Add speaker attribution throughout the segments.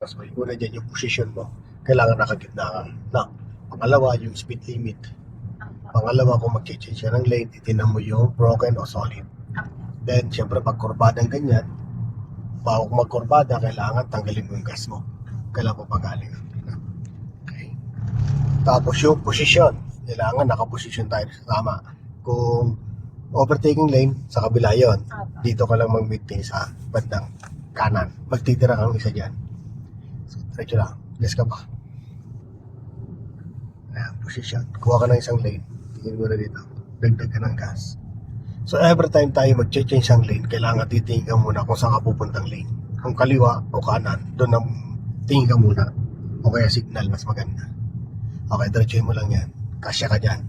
Speaker 1: Mas may una dyan yung position mo. Kailangan nakagitna ka. Na. Pangalawa, yung speed limit. Pangalawa, kung mag-change ka ng lane, titinan mo yung broken o solid. Then, syempre, pag kurbadang ganyan, bago magkurbada, kailangan tanggalin mo yung gas mo. Kailangan mo pagaling. Okay. Tapos yung position. Kailangan nakaposisyon tayo sa tama. Kung overtaking lane, sa kabila yun. Dito ka lang mag-maintain sa bandang kanan. Magtitira kang isa dyan. So, diretso lang. Gas ka pa. Ayan, position. Kuha ka ng isang lane. Tingin mo na dito. Dagdag ka ng gas. So, every time tayo mag-change ang lane, kailangan titingin ka muna kung saan ka pupuntang lane. Kung kaliwa o kanan, doon ang tingin ka muna. O kaya signal, mas maganda. Okay, diretso mo lang yan. Kasya ka dyan.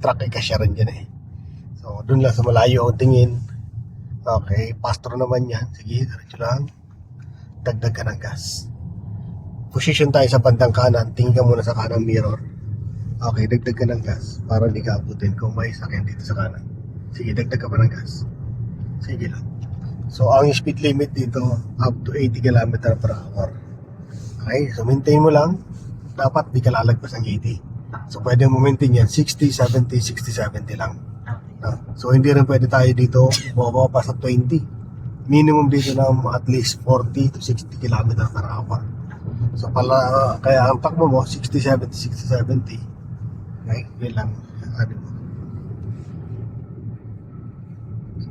Speaker 1: Truck ay kasya rin dyan eh. So, doon lang sa malayo ang tingin. Okay, pastor naman yan. Sige, diretso lang. Dagdag ka ng gas. Position tayo sa bandang kanan. Tingin ka muna sa kanang mirror. Okay, dagdag ka ng gas para hindi ka abutin kung may sakyan dito sa kanan. Sige, dagdag ka pa ng gas. Sige lang. So, ang speed limit dito up to 80 km per hour. Okay, so maintain mo lang. Dapat di ka lalagpas ng 80. So, pwede mo maintain yan 60, 70, 60, 70 lang. So, hindi rin pwede tayo dito bumaba pa sa 20. Minimum dito na at least 40 to 60 km per hour. So, kaya ang takbo mo 60, 70, 60, 70. Okay, yun lang. Ano mo.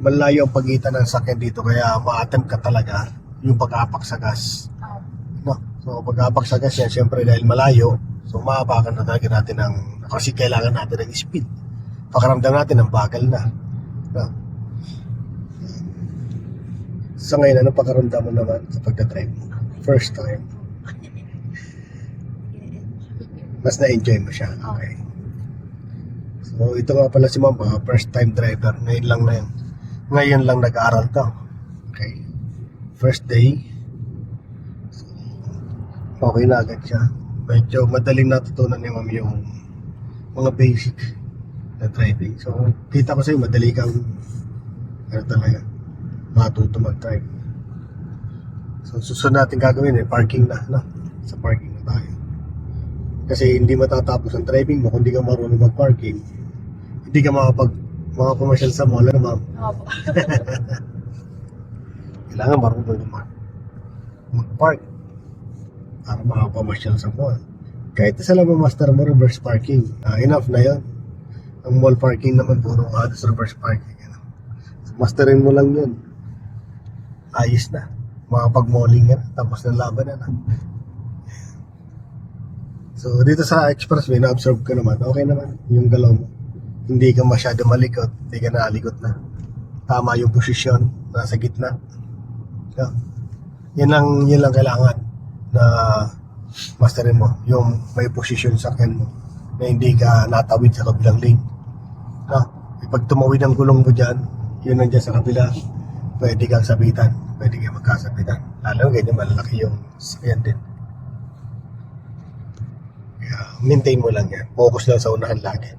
Speaker 1: Malayo ang pagitan ng sakyan dito, kaya ma-attempt ka talaga yung pag-apak sa gas. No? So, pag-apak sa gas yan, syempre dahil malayo, so maapakan na talaga natin kasi kailangan natin ng speed. Pakaramdam natin ng bagal na. No? Sa ngayon, ano pakaramdam mo naman sa pagdadrive mo? First time. Mas na-enjoy mo siya. Okay. So, ito nga pala si Mama, first time driver. Ngayon lang nag-aaral to. Okay. First day. So, okay na agad siya. Medyo madaling natutunan ni Ma'am yung mga basic na driving. So, kita ko sa'yo, madali kang talaga matuto mag-drive. So, susunod natin gagawin parking na. No? Sa parking na tayo. Kasi hindi matatapos ang driving mo kung hindi ka marunong mag-parking. Hindi ka mga commercial sa mall, ano ma'am?
Speaker 2: Opo.
Speaker 1: Kailangan marunong mag-park para makapasyal sa mall. Kahit isa lang master mo reverse parking, enough na yun. Ang mall parking naman puro halos reverse parking. So, masterin mo lang yun. Ayos na. Makapag-malling ka na, tapos ng laban na. So dito sa expressway, na-observe ko naman, okay naman yung galaw mo. Hindi ka masyado malikot, hindi ka naalikot na. Tama yung posisyon, nasa gitna. So, yan lang kailangan na masterin mo, yung may posisyon sa akin mo, na hindi ka natawid sa kabilang lane. No? Pag tumawid ang gulong mo dyan, yun nandiyan sa kabila, pwede kang sabitan, pwede kang magkasabitan. Lalo ganyan, malalaki yung sakyan din. Kaya maintain mo lang yan, focus lang sa unahan lagi.